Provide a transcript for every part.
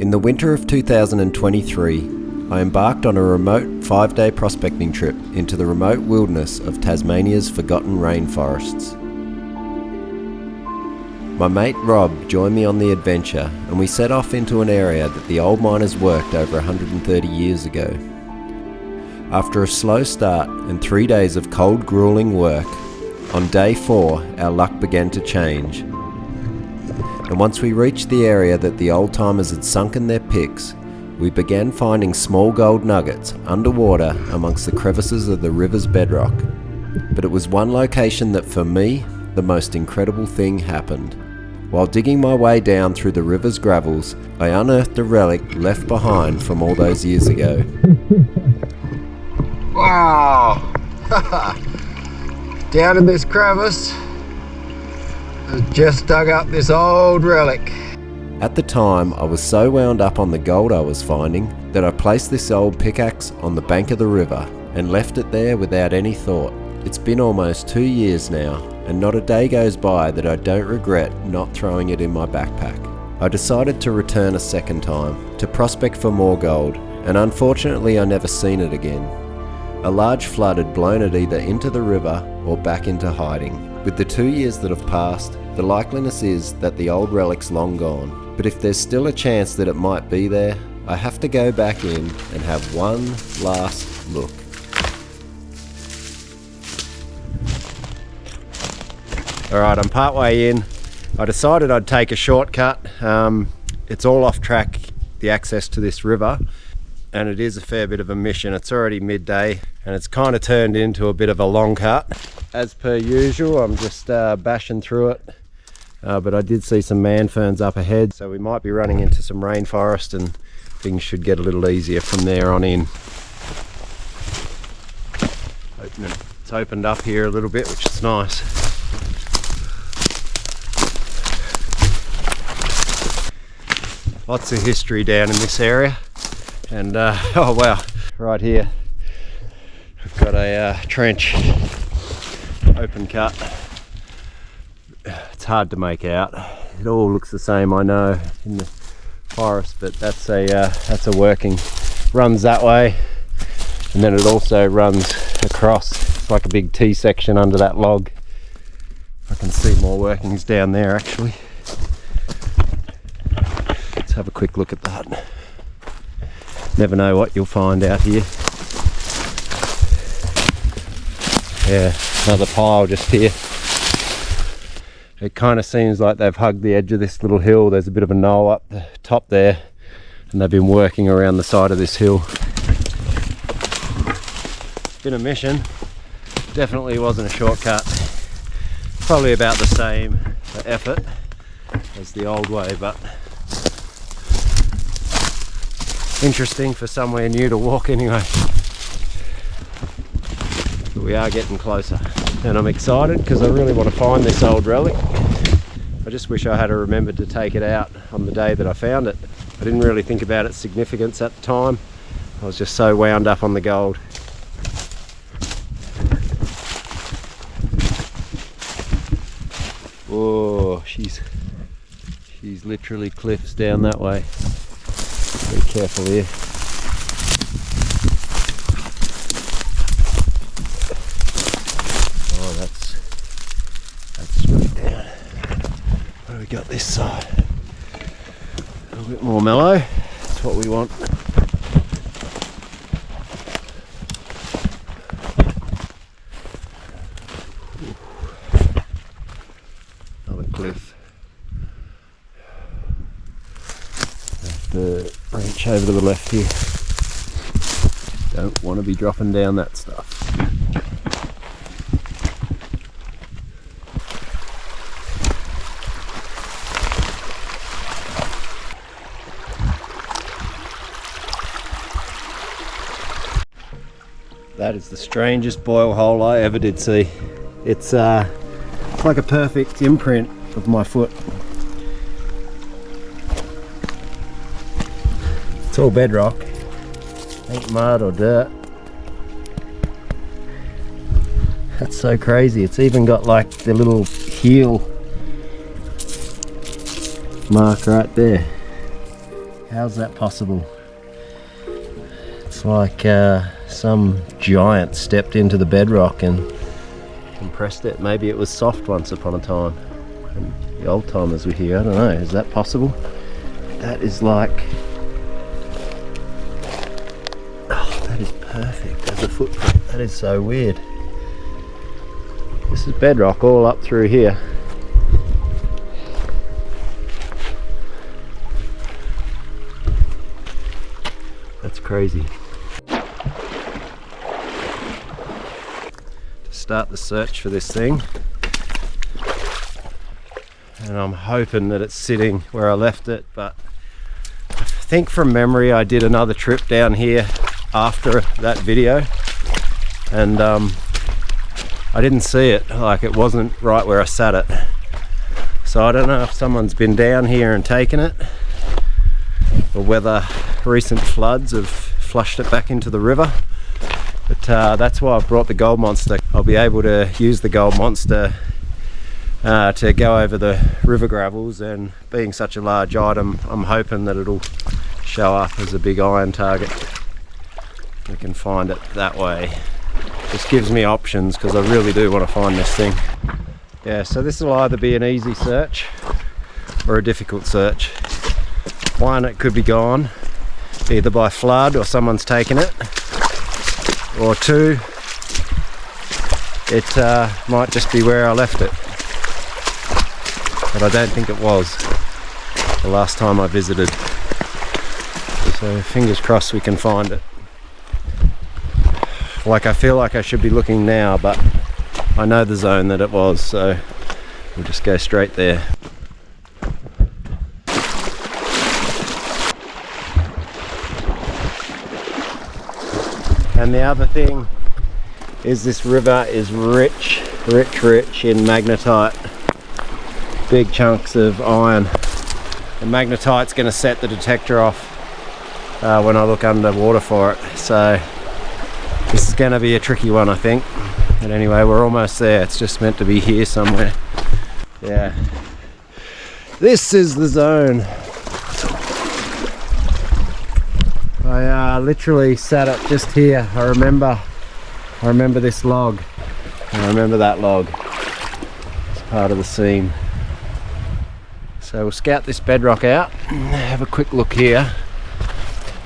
In the winter of 2023, I embarked on a remote 5-day prospecting trip into the remote wilderness of Tasmania's forgotten rainforests. My mate Rob joined me on the adventure, and we set off into an area that the old miners worked over 130 years ago. After a slow start and 3 days of cold, gruelling work, on day 4 our luck began to change. And once we reached the area that the old-timers had sunken their picks, we began finding small gold nuggets underwater amongst the crevices of the river's bedrock. But it was one location that, for me, the most incredible thing happened. While digging my way down through the river's gravels, I unearthed a relic left behind from all those years ago. Wow! Down in this crevice, I just dug up this old relic. At the time, I was so wound up on the gold I was finding that I placed this old pickaxe on the bank of the river and left it there without any thought. It's been almost 2 years now, and not a day goes by that I don't regret not throwing it in my backpack. I decided to return a second time, to prospect for more gold, and unfortunately I never seen it again. A large flood had blown it either into the river or back into hiding. With the 2 years that have passed, the likeliness is that the old relic's long gone. But if there's still a chance that it might be there, I have to go back in and have one last look. Alright, I'm part way in. I decided I'd take a shortcut. It's all off track, the access to this river, and it is a fair bit of a mission. It's already midday and it's kind of turned into a bit of a long cut. As per usual, I'm just bashing through it, but I did see some man ferns up ahead, so we might be running into some rainforest and things should get a little easier from there on in. It's opened up here a little bit, which is nice. Lots of history down in this area, and oh wow, right here we've got a trench, open cut. It's hard to make out. It all looks the same, I know, in the forest, but that's a working. Runs that way, and then it also runs across. It's like a big T section under that log. I can see more workings down there actually. Have a quick look at that. Never know what you'll find out here. Yeah, another pile just here. It kind of seems like they've hugged the edge of this little hill. There's a bit of a knoll up the top there, and they've been working around the side of this hill. Been a mission. Definitely wasn't a shortcut. Probably about the same effort as the old way, but interesting for somewhere new to walk anyway. But we are getting closer, and I'm excited because I really want to find this old relic. I just wish I had remembered to take it out on the day that I found it. I didn't really think about its significance at the time. I was just so wound up on the gold. Whoa, she's literally cliffs down that way. Be careful here. Oh, that's straight down. What do we got this side? A little bit more mellow. That's what we want. Another cliff. The branch over to the left here. Don't want to be dropping down that stuff. That is the strangest boil hole I ever did see. It's like a perfect imprint of my foot. It's all bedrock, ain't mud or dirt. That's so crazy. It's even got like the little heel mark right there. How's that possible? It's like some giant stepped into the bedrock and compressed it. Maybe it was soft once upon a time. And the old timers were here. I don't know. Is that possible? That is like... Oh, that is perfect as a footprint. That is so weird. This is bedrock all up through here. That's crazy. To start the search for this thing, and I'm hoping that it's sitting where I left it, but I think from memory I did another trip down here after that video, and I didn't see it. Like, it wasn't right where I sat it, so I don't know if someone's been down here and taken it, or whether recent floods have flushed it back into the river. But that's why I've brought the gold monster. I'll be able to use the gold monster to go over the river gravels, and being such a large item, I'm hoping that it'll show up as a big iron target. We can find it that way. Just gives me options, because I really do want to find this thing. Yeah, so this will either be an easy search or a difficult search. One, it could be gone either by flood or someone's taken it, or two, it might just be where I left it, but I don't think it was the last time I visited, so fingers crossed we can find it. Like, I feel like I should be looking now, but I know the zone that it was, so we'll just go straight there. And the other thing is this river is rich in magnetite. Big chunks of iron. The magnetite's going to set the detector off when I look underwater for it. So this is going to be a tricky one, I think. But anyway, we're almost there. It's just meant to be here somewhere. Yeah. This is the zone. I literally sat it just here. I remember this log. I remember that log. It's part of the scene. So we'll scout this bedrock out, have a quick look here.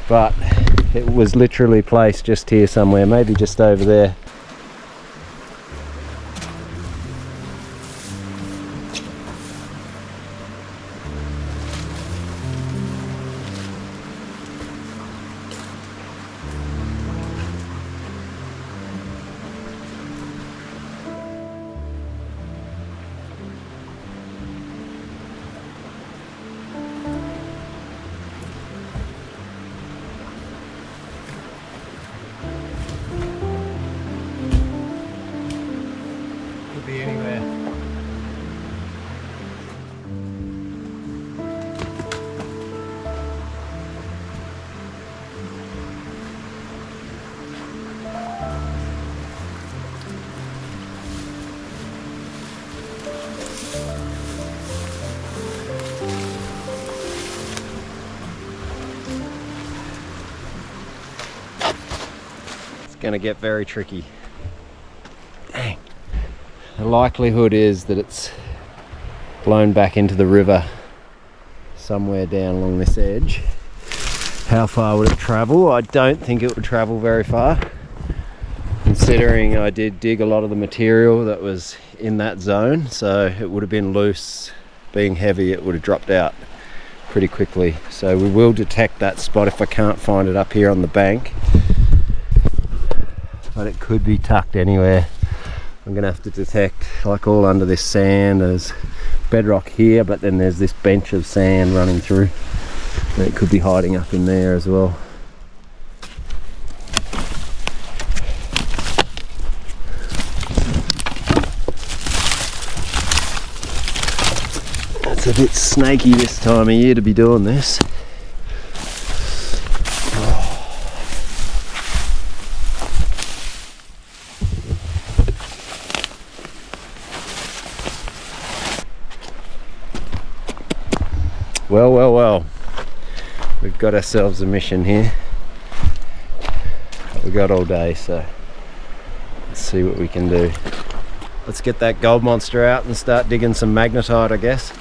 But it was literally placed just here somewhere, maybe just over there. Be anywhere. It's gonna get very tricky. Dang. The likelihood is that it's blown back into the river somewhere down along this edge. How far would it travel? I don't think it would travel very far, considering I did dig a lot of the material that was in that zone, so it would have been loose. Being heavy, it would have dropped out pretty quickly. So we will detect that spot if I can't find it up here on the bank, but it could be tucked anywhere. I'm gonna have to detect, like, all under this sand. There's bedrock here, but then there's this bench of sand running through, and it could be hiding up in there as well. It's a bit snaky this time of year to be doing this. Well. we've got ourselves a mission here. We've got all day, so let's see what we can do. Let's get that gold monster out and start digging some magnetite, I guess.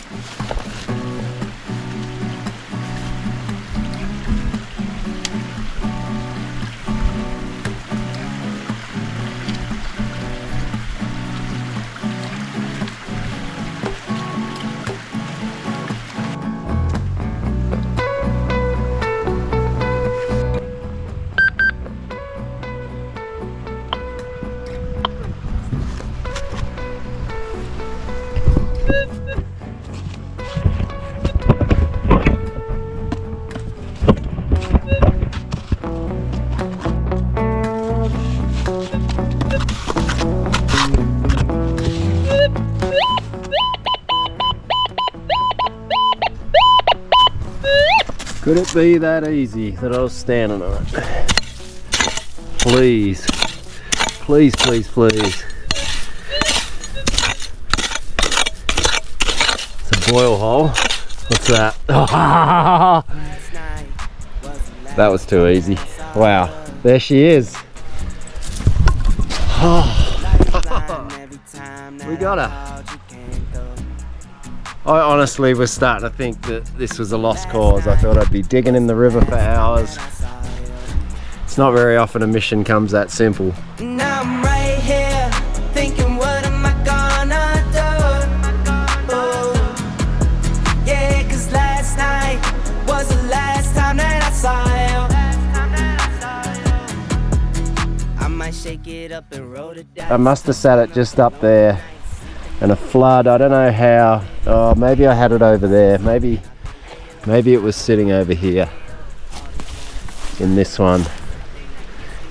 Could it be that easy that I was standing on it? Please. Please, please, please. It's a boil hole. What's that? That was too easy. Wow. There she is. We got her. I honestly was starting to think that this was a lost cause. I thought I'd be digging in the river for hours. It's not very often a mission comes that simple. Now I'm right here thinking, what am I gonna do? Yeah, 'cause last night was the last time that I saw you. I might shake it up and roll it down. I must have sat it just up there. And a flood, I don't know how. Oh, maybe I had it over there. Maybe it was sitting over here in this one.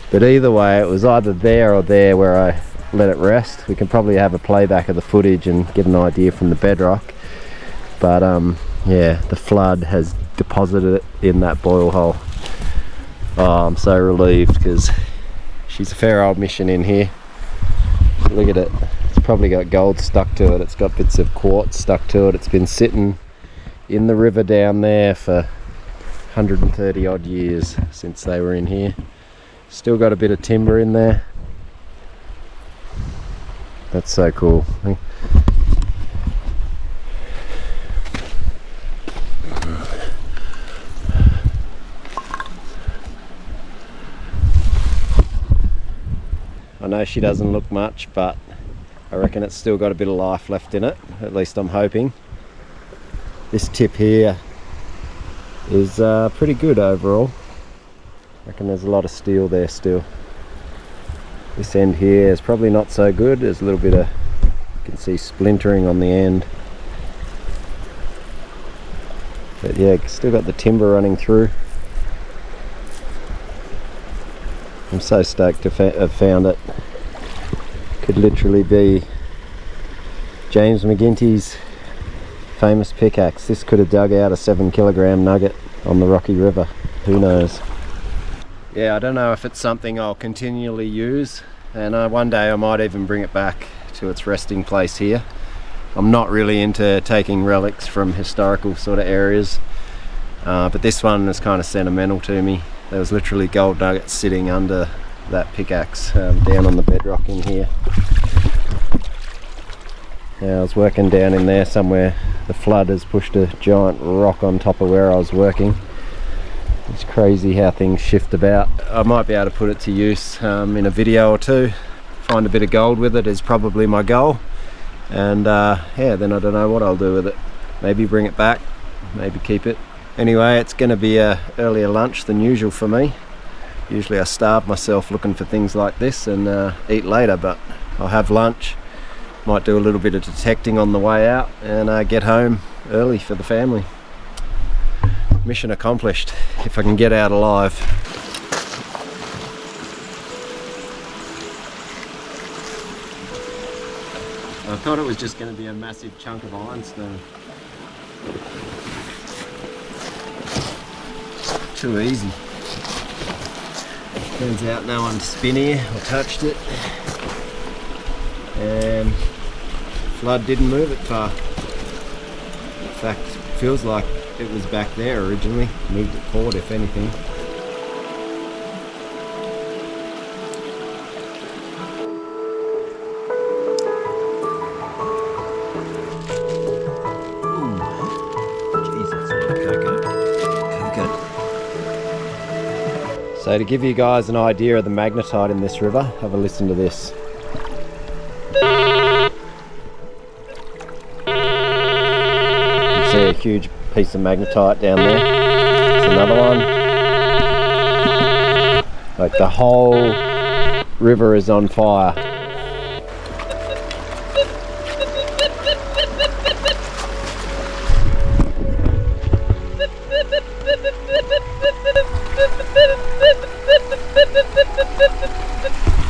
But either way, it was either there or there where I let it rest. We can probably have a playback of the footage and get an idea from the bedrock. But yeah, the flood has deposited it in that boil hole. Oh, I'm so relieved because she's a fair old mission in here. Look at it. Probably got gold stuck to it. It's got bits of quartz stuck to it. It's been sitting in the river down there for 130 odd years since they were in here. Still got a bit of timber in there. That's so cool. I know she doesn't look much, but I reckon it's still got a bit of life left in it, at least I'm hoping. This tip here is pretty good overall. I reckon there's a lot of steel there still. This end here is probably not so good. There's a little bit of, you can see splintering on the end. But yeah, still got the timber running through. I'm so stoked to have found it. Could literally be James McGinty's famous pickaxe. This could have dug out a 7-kilogram nugget on the Rocky River. Who knows? Yeah, I don't know if it's something I'll continually use, and one day I might even bring it back to its resting place here. I'm not really into taking relics from historical sort of areas, but this one is kind of sentimental to me. There was literally gold nuggets sitting under that pickaxe down on the bedrock in here. Yeah, I was working down in there somewhere. The flood has pushed a giant rock on top of where I was working. It's crazy how things shift about. I might be able to put it to use in a video or two. Find a bit of gold with it is probably my goal. And yeah, then I don't know what I'll do with it. Maybe bring it back, maybe keep it. Anyway, it's going to be a earlier lunch than usual for me. Usually I starve myself looking for things like this and eat later, but I'll have lunch. Might do a little bit of detecting on the way out and get home early for the family. Mission accomplished, if I can get out alive. I thought it was just going to be a massive chunk of ironstone. Too easy. Turns out no one spin here or touched it, and flood didn't move it far. fact, feels like it was back there originally. Moved it forward, if anything. So to give you guys an idea of the magnetite in this river, have a listen to this. You can see a huge piece of magnetite down there. There's another one. Like the whole river is on fire.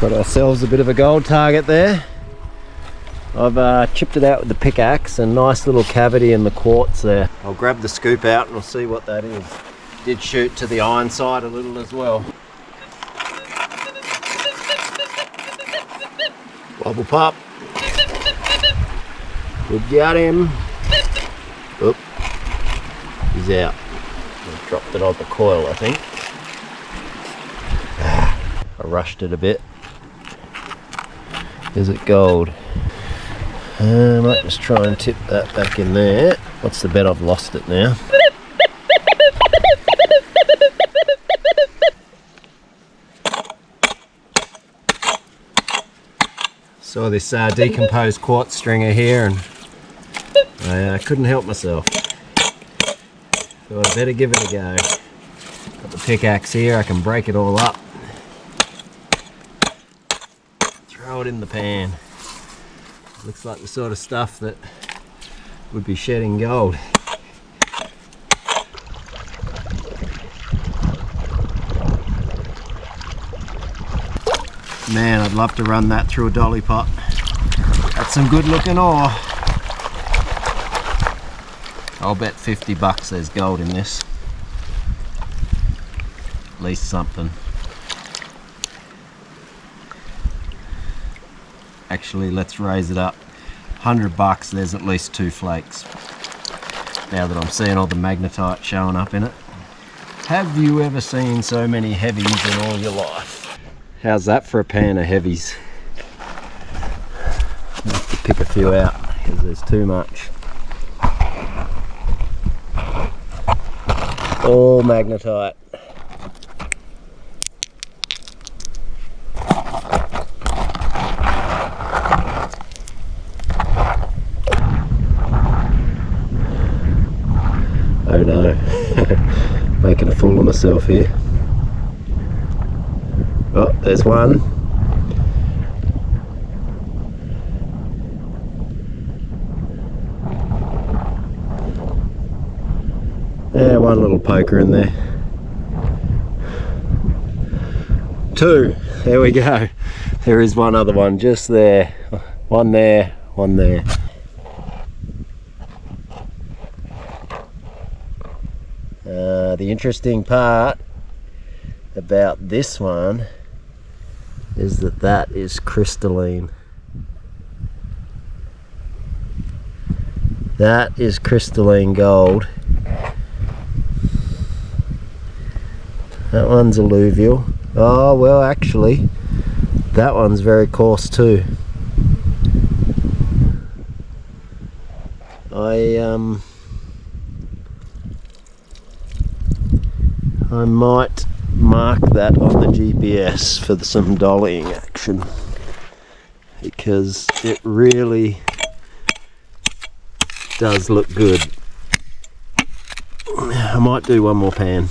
Got ourselves a bit of a gold target there. I've chipped it out with the pickaxe, and nice little cavity in the quartz there. I'll grab the scoop out and we'll see what that is. Did shoot to the iron side a little as well. Wobble pop. We got him. Oop. He's out. I dropped it on the coil, I think. I rushed it a bit. Is it gold? I might just try and tip that back in there. What's the bet? I've lost it now. Saw this decomposed quartz stringer here, and I couldn't help myself. Thought I'd better give it a go. Got the pickaxe here, I can break it all up. Throw it in the pan. Looks like the sort of stuff that would be shedding gold. Man, I'd love to run that through a dolly pot. That's some good looking ore. I'll bet 50 bucks there's gold in this. At least something. Actually, let's raise it up. 100 bucks, there's at least 2 flakes. Now that I'm seeing all the magnetite showing up in it. Have you ever seen so many heavies in all your life? How's that for a pan of heavies? I have to pick a few out because there's too much. All magnetite. Oh no, making a fool of myself here. Oh, there's one. Yeah, one little poker in there. 2, there we go. There is one other one just there. One there, one there. The interesting part about this one is that that is crystalline. That is crystalline gold. That one's alluvial. Oh well, actually that one's very coarse too. I might mark that on the GPS for some dollying action, because it really does look good. I might do one more pan.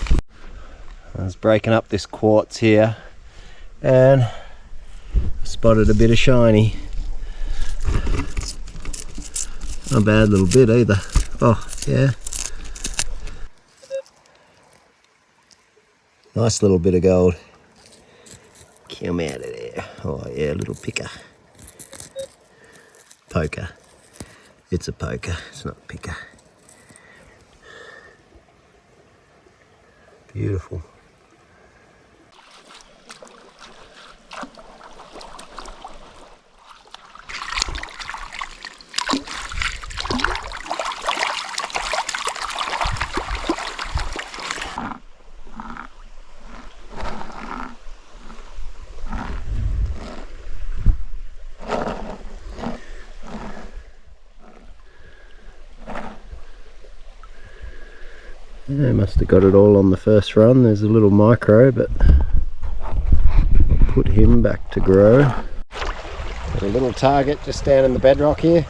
I was breaking up this quartz here and spotted a bit of shiny. Not a bad little bit either. Oh yeah. Nice little bit of gold. Come out of there. Oh yeah, little picker. Poker. It's a poker, it's not a picker. Beautiful. Yeah, must have got it all on the first run. There's a little micro, but I'll put him back to grow. Got a little target just down in the bedrock here.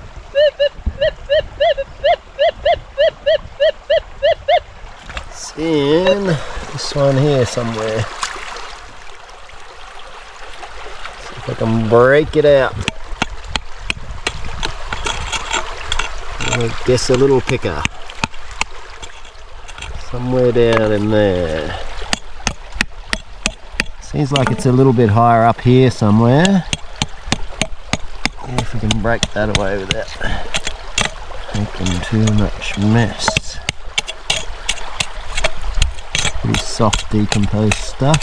It's in this one here somewhere. See if I can break it out. I guess a little picker. Somewhere down in there. Seems like it's a little bit higher up here somewhere. See if we can break that away without making too much mess. Pretty soft decomposed stuff.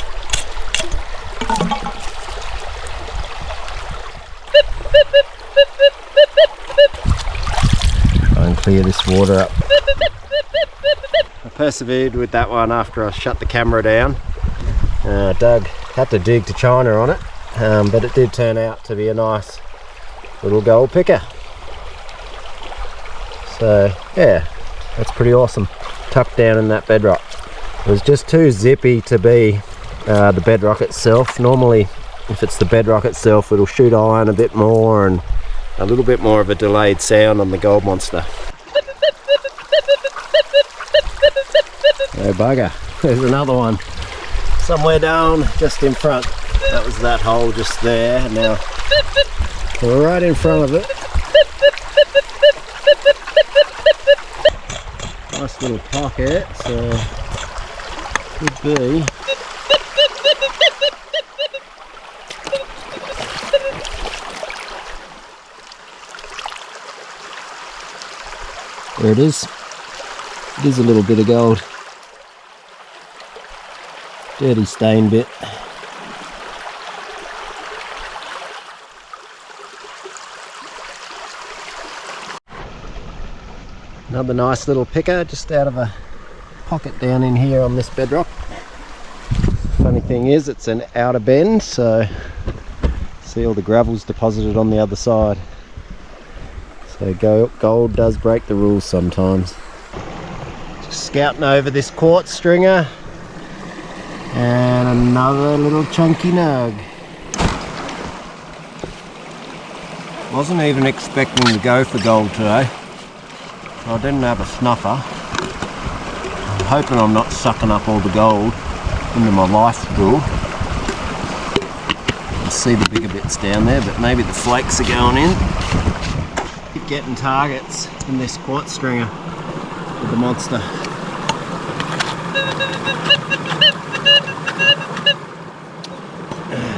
Try and clear this water up. I persevered with that one after I shut the camera down. Had to dig to China on it, but it did turn out to be a nice little gold picker. So yeah, that's pretty awesome. Tucked down in that bedrock. It was just too zippy to be the bedrock itself. Normally, if it's the bedrock itself, it'll shoot iron a bit more and a little bit more of a delayed sound on the gold monster. Oh bugger, there's another one. Somewhere down just in front. That was that hole just there. Now we're right in front of it. Nice little pocket, so could be. There it is. It is a little bit of gold. Dirty stain bit. Another nice little picker just out of a pocket down in here on this bedrock. Funny thing is, it's an outer bend, so see all the gravel's deposited on the other side. So gold does break the rules sometimes. Just scouting over this quartz stringer. And another little chunky nug. Wasn't even expecting to go for gold today. So I didn't have a snuffer. I'm hoping I'm not sucking up all the gold into my life pool. I see the bigger bits down there, but maybe the flakes are going in. Keep getting targets in this quartz stringer with the monster.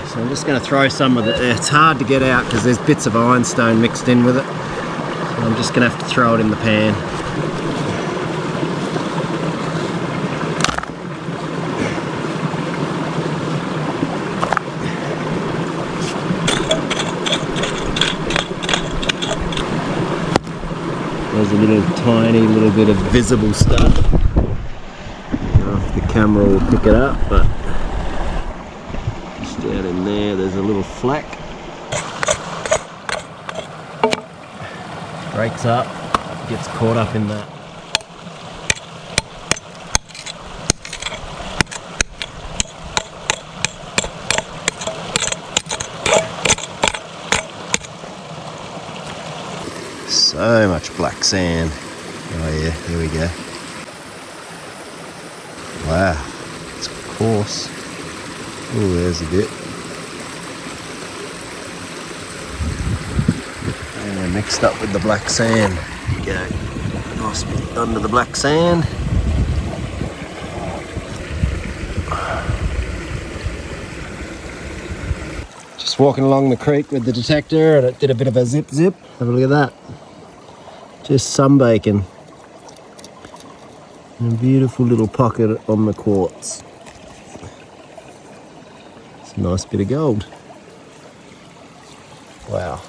So I'm just going to throw some of it. It's hard to get out because there's bits of ironstone mixed in with it. So I'm just going to have to throw it in the pan. There's a little tiny little bit of visible stuff. I don't know if the camera will pick it up, but just down in there's a little fleck. Breaks up, gets caught up in that. So much black sand. Oh yeah, here we go. Wow, it's coarse. Oh, there's a bit. And mixed up with the black sand. There we go. Nice bit under the black sand. Just walking along the creek with the detector and it did a bit of a zip. Have a look at that. Just sunbaking. And a beautiful little pocket on the quartz. It's a nice bit of gold. Wow.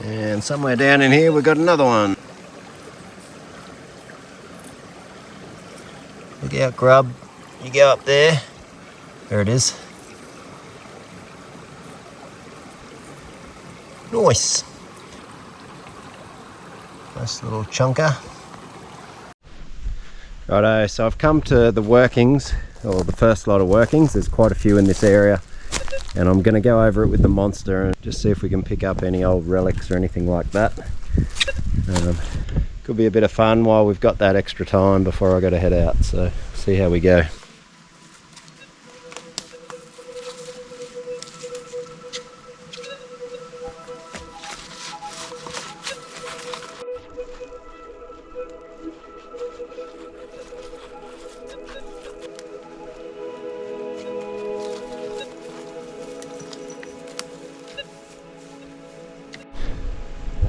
And somewhere down in here we've got another one. Look out, grub. You go up there. There it is. Nice. Nice little chunker. Righto, so I've come to the workings, or the first lot of workings. There's quite a few in this area, and I'm going to go over it with the monster and just see if we can pick up any old relics or anything like that. Could be a bit of fun while we've got that extra time before I got to head out, so see how we go.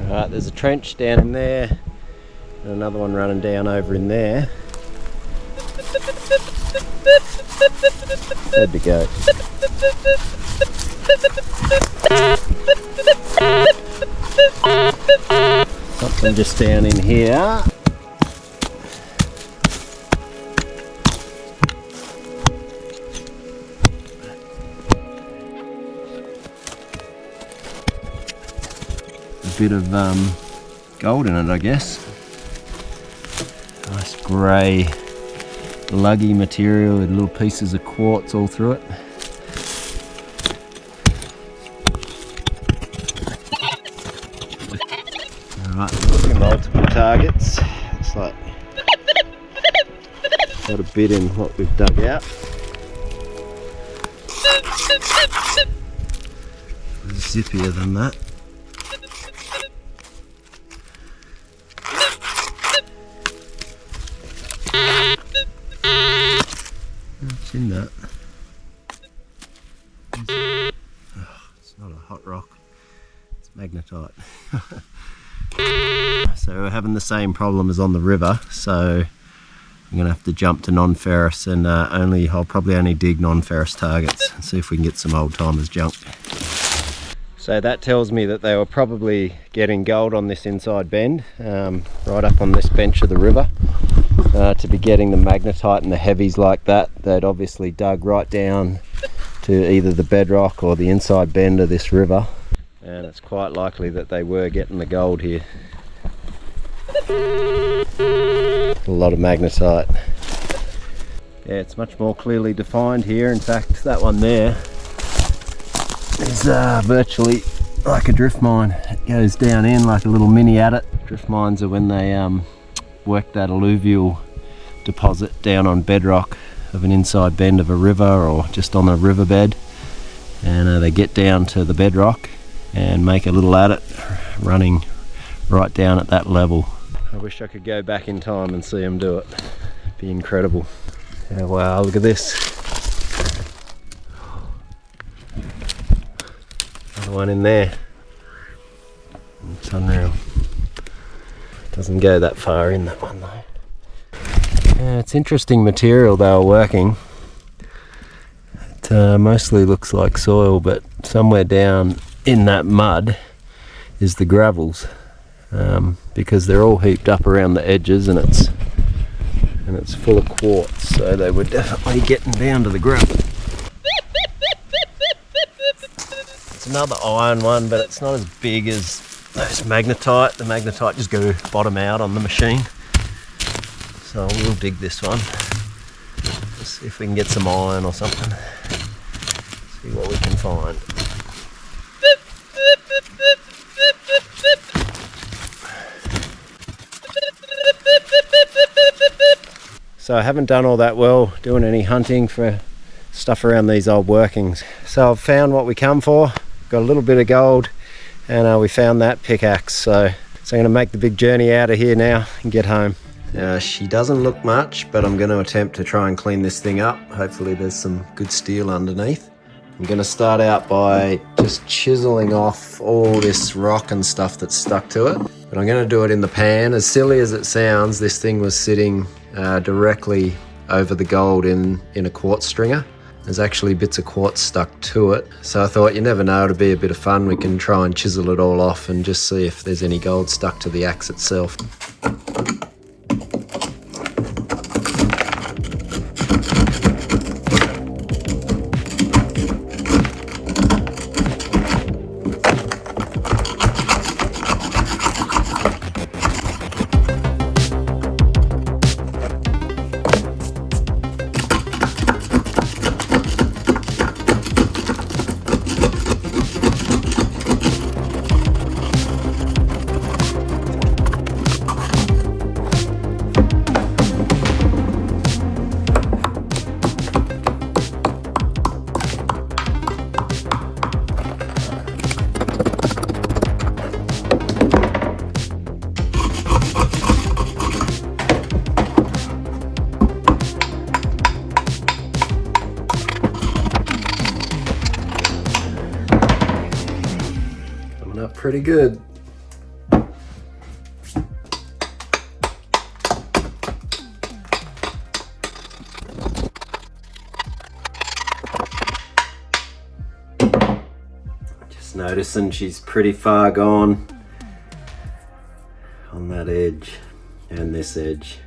Alright, there's a trench down in there and another one running down over in there. Good to go. Something just down in here. Bit of gold in it, I guess. Nice grey luggy material with little pieces of quartz all through it. Alright, multiple targets. Looks like got a bit in what we've dug out. Zippier than that. What's in that? Oh, it's not a hot rock, it's magnetite. So we're having the same problem as on the river, so I'm going to have to jump to non-ferrous and I'll probably only dig non-ferrous targets and see if we can get some old timers junk. So that tells me that they were probably getting gold on this inside bend, right up on this bench of the river. To be getting the magnetite and the heavies like that, they'd obviously dug right down to either the bedrock or the inside bend of this river, and it's quite likely that they were getting the gold here. A lot of magnetite. Yeah, it's much more clearly defined here. In fact, that one there is virtually like a drift mine. It goes down in like a little mini adit. Drift mines are when they work that alluvial deposit down on bedrock of an inside bend of a river or just on a riverbed, and they get down to the bedrock and make a little adit running right down at that level. I wish I could go back in time and see them do it. It'd be incredible. Yeah, wow, look at this. Another one in there. It's unreal. Doesn't go that far in, that one though. Yeah, it's interesting material they were working. It mostly looks like soil, but somewhere down in that mud is the gravels, because they're all heaped up around the edges, and it's full of quartz, so they were definitely getting down to the gravel. It's another iron one, but it's not as big as those magnetite. The magnetite just go bottom out on the machine. So we'll dig this one. Let's see if we can get some iron or something. See what we can find. So I haven't done all that well doing any hunting for stuff around these old workings. So I've found what we come for. Got a little bit of gold, and we found that pickaxe. So I'm going to make the big journey out of here now and get home. She doesn't look much, but I'm going to attempt to try and clean this thing up. Hopefully there's some good steel underneath. I'm going to start out by just chiseling off all this rock and stuff that's stuck to it. But I'm going to do it in the pan. As silly as it sounds, this thing was sitting directly over the gold in a quartz stringer. There's actually bits of quartz stuck to it. So I thought, you never know, it'll be a bit of fun. We can try and chisel it all off and just see if there's any gold stuck to the axe itself. up pretty good. Just noticing she's pretty far gone on that edge and this edge.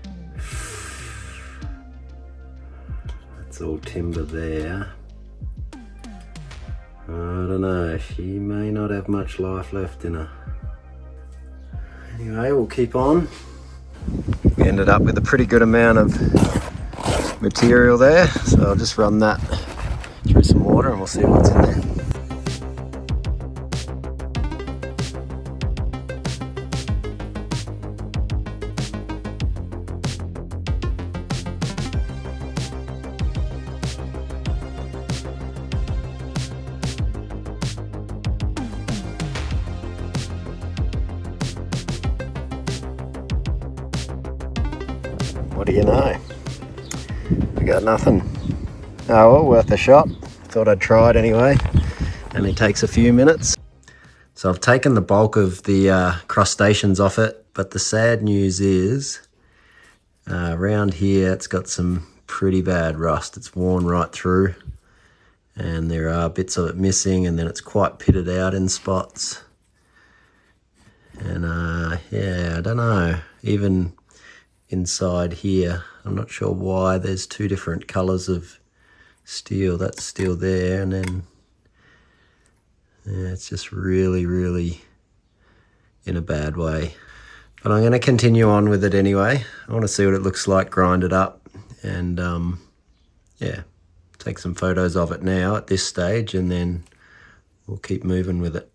That's all timber there. I don't know, she may not have much life left in her. Anyway, we'll keep on. We ended up with a pretty good amount of material there, so I'll just run that through some water and we'll see what's in there. What do you know? We got nothing. Oh well, worth a shot. Thought I'd try it anyway. Only takes a few minutes. So I've taken the bulk of the crustaceans off it, but the sad news is around here it's got some pretty bad rust. It's worn right through and there are bits of it missing, and then it's quite pitted out in spots. And yeah, I don't know, even inside here, I'm not sure why there's two different colors of steel. That's steel there, and then yeah, it's just really in a bad way. But I'm going to continue on with it anyway. I want to see what it looks like, grind it up, and yeah, take some photos of it now at this stage, and then we'll keep moving with it.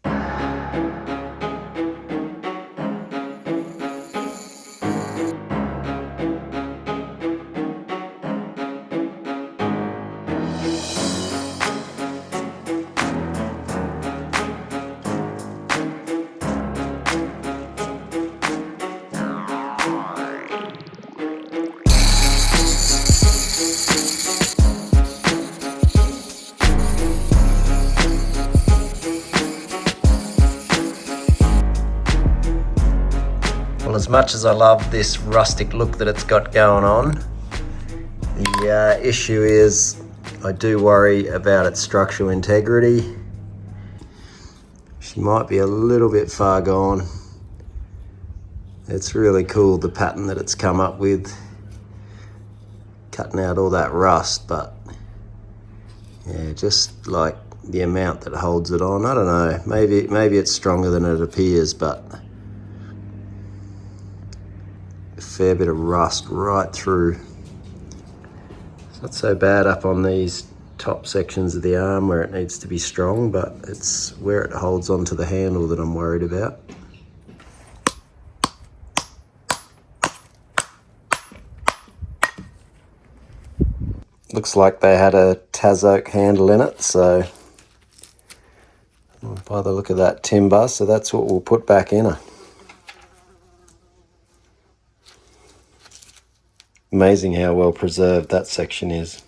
As much as I love this rustic look that it's got going on, the issue is I do worry about its structural integrity. She might be a little bit far gone. It's really cool, the pattern that it's come up with, cutting out all that rust, but yeah, just like the amount that holds it on, I don't know, maybe it's stronger than it appears, but a fair bit of rust right through. It's not so bad up on these top sections of the arm where it needs to be strong, but it's where it holds onto the handle that I'm worried about. Looks like they had a Tas oak handle in it, so by the look of that timber, so that's what we'll put back in her. Amazing how well preserved that section is.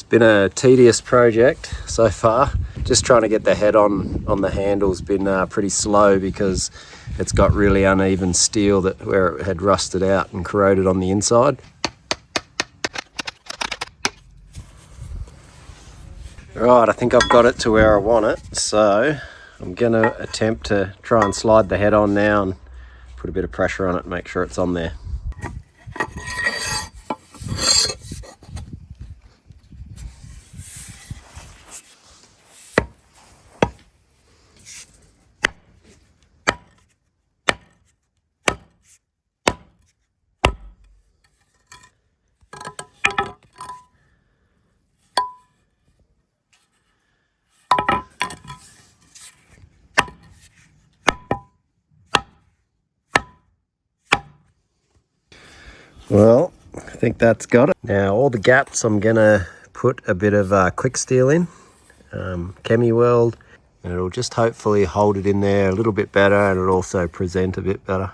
Been a tedious project so far. Just trying to get the head on the handle's been pretty slow because it's got really uneven steel where it had rusted out and corroded on the inside. Right, I think I've got it to where I want it, so I'm gonna attempt to try and slide the head on now and put a bit of pressure on it and make sure it's on there. Well, I think that's got it. Now all the gaps I'm gonna put a bit of quick steel in, chemi weld, and it'll just hopefully hold it in there a little bit better, and it'll also present a bit better.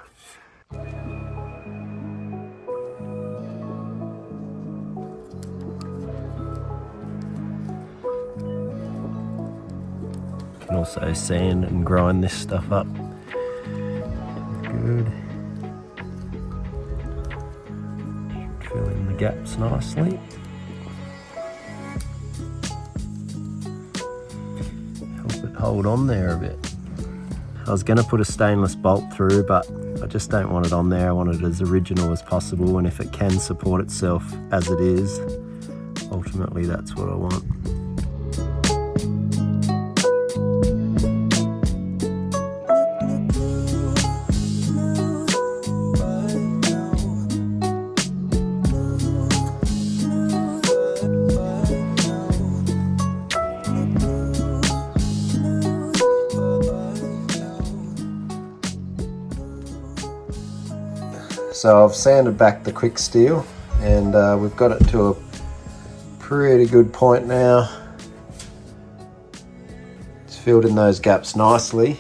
Can also sand and grind this stuff up. Good. Fill in the gaps nicely. Help it hold on there a bit. I was going to put a stainless bolt through, but I just don't want it on there. I want it as original as possible, and if it can support itself as it is, ultimately that's what I want. So I've sanded back the quick steel, and we've got it to a pretty good point now. It's filled in those gaps nicely.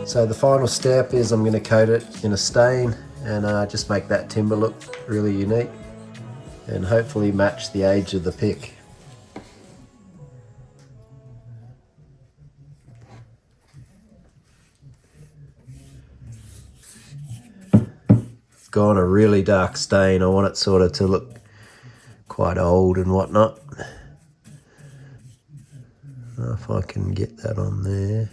So the final step is I'm going to coat it in a stain and just make that timber look really unique and hopefully match the age of the pick. Gone a really dark stain. I want it sort of to look quite old and whatnot. If I can get that on there.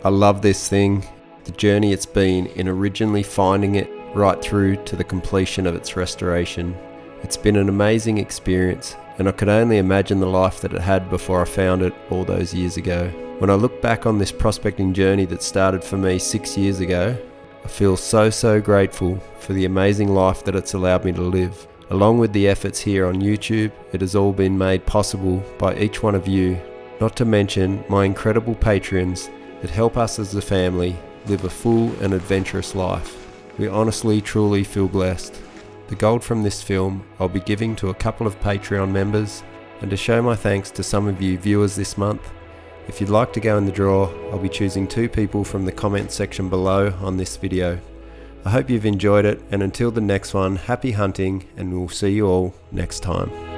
I love this thing, the journey it's been in originally finding it right through to the completion of its restoration. It's been an amazing experience, and I could only imagine the life that it had before I found it all those years ago. When I look back on this prospecting journey that started for me 6 years ago, I feel so grateful for the amazing life that it's allowed me to live. Along with the efforts here on YouTube, it has all been made possible by each one of you, not to mention my incredible patrons that help us as a family live a full and adventurous life. We honestly, truly feel blessed. The gold from this film I'll be giving to a couple of Patreon members, and to show my thanks to some of you viewers this month, if you'd like to go in the draw, I'll be choosing 2 people from the comment section below on this video. I hope you've enjoyed it, and until the next one, happy hunting, and we'll see you all next time.